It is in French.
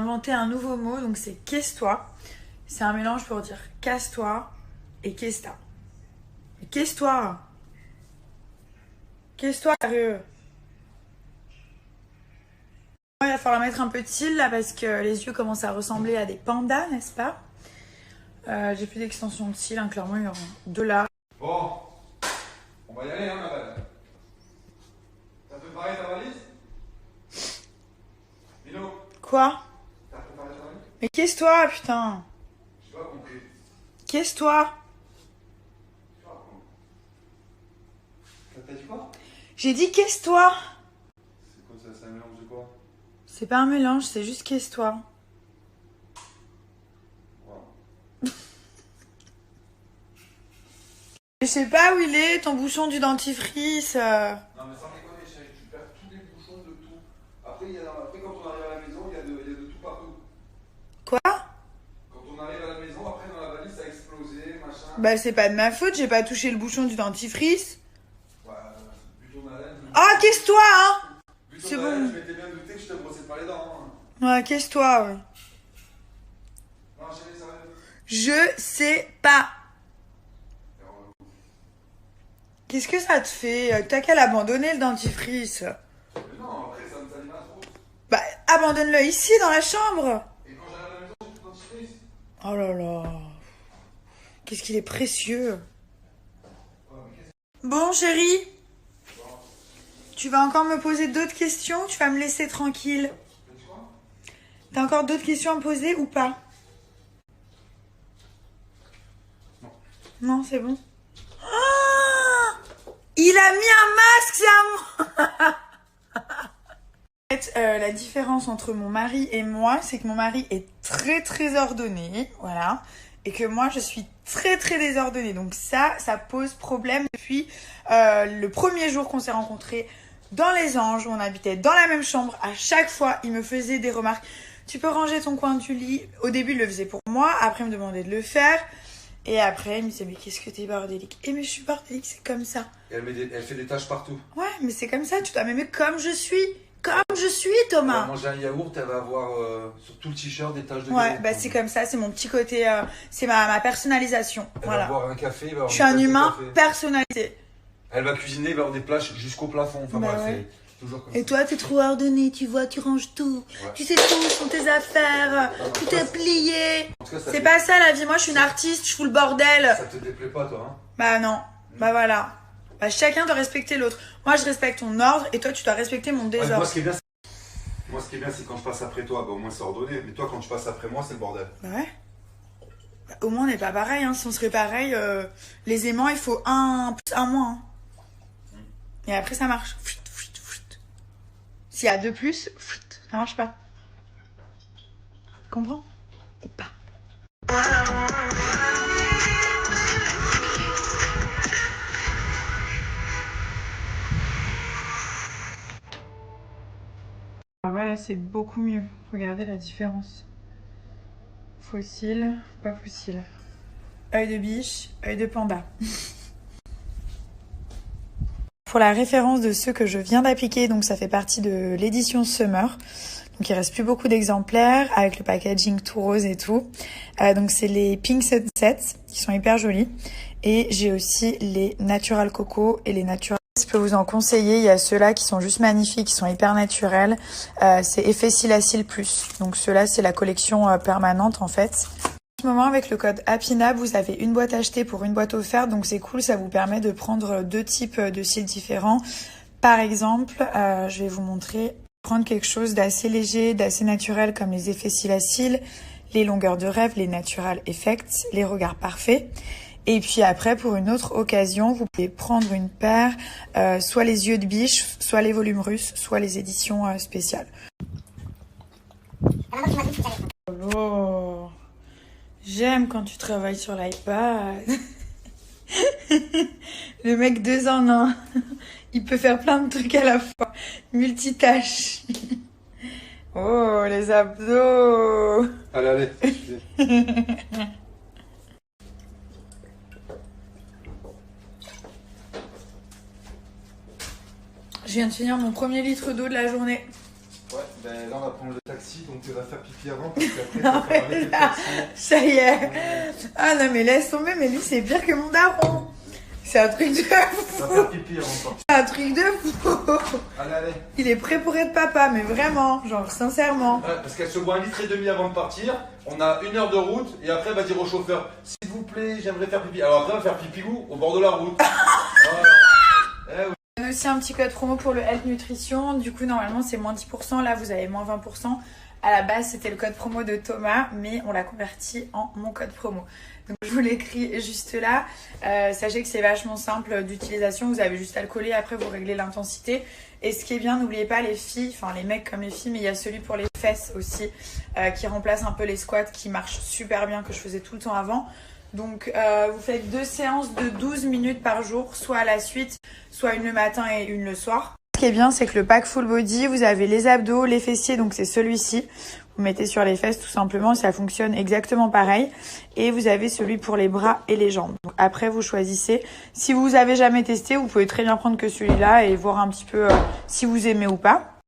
inventé un nouveau mot, donc c'est caisse-toi. C'est un mélange pour dire casse-toi et caisse-ta. Caisse-toi. Caisse-toi, sérieux. Il va falloir mettre un peu de cils là parce que les yeux commencent à ressembler à des pandas, n'est-ce pas? J'ai plus d'extension de cils, hein, clairement il y aura deux là. Bon, on va y aller, hein, madame. T'as préparé ta valise? Milo? Quoi? T'as préparé ta valise? Mais caisse-toi, putain. J'ai pas compris. Caisse-toi. T'as dit quoi? J'ai dit caisse-toi. C'est quoi ça? C'est un mélange de quoi? C'est pas un mélange, c'est juste caisse-toi. Wow. Je sais pas où il est, ton bouchon du dentifrice. Non mais sans déconner, chérie, tu perds tous les bouchons de tout. Après, quand on arrive à la maison, il y a de tout partout. Quoi? Quand on arrive à la maison, après dans la valise, ça a explosé, machin. Bah c'est pas de ma faute, j'ai pas touché le bouchon du dentifrice. Ouais, vu ton haleine. Ah, caisse-toi, hein. Vu ton C'est haleine, bon. je m'étais bien douté que je te brossais pas les dents. Hein. Ouais, caisse-toi, ouais. Non, chérie, ça va. Je sais pas. Qu'est-ce que ça te fait? T'as qu'à l'abandonner le dentifrice. Mais non, après, ça me s'anime trop. Bah, abandonne-le ici, dans la chambre. Et quand j'arrive à la maison, j'ai tout dentifrice. Oh là là. Qu'est-ce qu'il est précieux. Bon, chérie. Tu vas encore me poser d'autres questions? Tu vas me laisser tranquille? T'as encore d'autres questions à me poser ou pas? Non, c'est bon. Oh, il a mis un masque, c'est à moi. En fait, la différence entre mon mari et moi, c'est que mon mari est très très ordonné, voilà, et que moi je suis très très désordonnée. Donc ça pose problème depuis le premier jour qu'on s'est rencontrés dans les Anges, où on habitait dans la même chambre. À chaque fois, il me faisait des remarques. Tu peux ranger ton coin du lit. Au début, il le faisait pour moi, après il me demandait de le faire. Et après, il me disait, mais qu'est-ce que t'es bordélique? Et mais je suis bordélique, c'est comme ça. Et elle fait des taches partout. Ouais, mais c'est comme ça, tu dois m'aimer comme je suis. Comme je suis, Thomas. Elle va manger un yaourt, elle va avoir sur tout le t-shirt des taches de Ouais, yaourt. bah c'est comme ça, c'est mon petit côté, c'est ma personnalisation. Elle Voilà. va boire un café, il va avoir Je suis un une tasse de humain café. personnalisé. Elle va cuisiner, il va avoir des plages jusqu'au plafond. Enfin Bah bref, ouais. c'est toujours comme Et ça. toi, t'es trop ordonné, tu vois, tu ranges tout. Ouais. Tu sais tout, où sont tes affaires, tout est plié. En tout cas, ça C'est te- pas ça la vie, moi je suis une artiste, je fous le bordel. Ça te déplaît pas, toi, hein? Bah non, bah voilà. Bah chacun doit respecter l'autre. Moi je respecte ton ordre et toi tu dois respecter mon Ouais, désordre. moi, ce qui est bien, c'est quand je passe après toi, bah, au moins c'est ordonné. Mais toi, quand tu passes après moi, c'est le bordel. Bah ouais. Bah, au moins on n'est pas pareil, hein. Si on serait pareil, les aimants il faut un plus un moins. Hein. Et après ça marche. S'il y a deux plus, ça marche pas. Comprends? Ou pas? Voilà, c'est beaucoup mieux. Regardez la différence. Fossile, pas fossile. Œil de biche, œil de panda. Pour la référence de ceux que je viens d'appliquer, donc ça fait partie de l'édition Summer. Donc il reste plus beaucoup d'exemplaires avec le packaging tout rose et tout. Donc c'est les Pink Sunsets qui sont hyper jolis. Et j'ai aussi les Natural Coco et les Natural. Je peux vous en conseiller, il y a ceux-là qui sont juste magnifiques, qui sont hyper naturels. C'est Effet Silacil Plus. Donc ceux-là c'est la collection permanente en fait. En ce moment, avec le code HAPPYNAP, vous avez une boîte achetée pour une boîte offerte. Donc c'est cool, ça vous permet de prendre deux types de cils différents. Par exemple, je vais vous montrer, prendre quelque chose d'assez léger, d'assez naturel comme les effets Silacil, les longueurs de rêve, les Natural Effects, les regards parfaits. Et puis après, pour une autre occasion, vous pouvez prendre une paire, soit les yeux de biche, soit les volumes russes, soit les éditions spéciales. Oh, j'aime quand tu travailles sur l'iPad. Le mec 2 en 1. Il peut faire plein de trucs à la fois. Multitâche. Oh, les abdos. Allez. Je viens de finir mon premier litre d'eau de la journée. Ouais. Ben là, on va prendre le taxi, donc tu vas faire pipi avant, parce qu'après, tu Non, vas faire avec mais le là, taxi. ça y est. Ouais. Ah non, mais laisse tomber, mais lui, c'est pire que mon daron. C'est un truc de Tu vas fou. faire pipi avant de partir. C'est un truc de fou. Allez, allez. Il est prêt pour être papa, mais vraiment, genre, sincèrement. Ouais, parce qu'elle se boit 1,5 litre avant de partir. On a 1 heure de route et après elle va dire au chauffeur s'il vous plaît, j'aimerais faire pipi. Alors après, elle va faire pipi où? Au bord de la route. Voilà. Eh oui. On a aussi un petit code promo pour le Health Nutrition. Du coup, normalement, c'est moins 10%. Là, vous avez moins 20%. À la base, c'était le code promo de Thomas, mais on l'a converti en mon code promo. Donc, je vous l'écris juste là. Sachez que c'est vachement simple d'utilisation. Vous avez juste à le coller. Après, vous réglez l'intensité. Et ce qui est bien, n'oubliez pas les filles, enfin les mecs comme les filles, mais il y a celui pour les fesses aussi, qui remplace un peu les squats, qui marche super bien, que je faisais tout le temps avant. Donc, vous faites 2 séances de 12 minutes par jour, soit à la suite, soit une le matin et une le soir. Ce qui est bien, c'est que le pack full body, vous avez les abdos, les fessiers, donc c'est celui-ci. Vous mettez sur les fesses tout simplement, ça fonctionne exactement pareil. Et vous avez celui pour les bras et les jambes. Donc après, vous choisissez. Si vous avez jamais testé, vous pouvez très bien prendre que celui-là et voir un petit peu si vous aimez ou pas.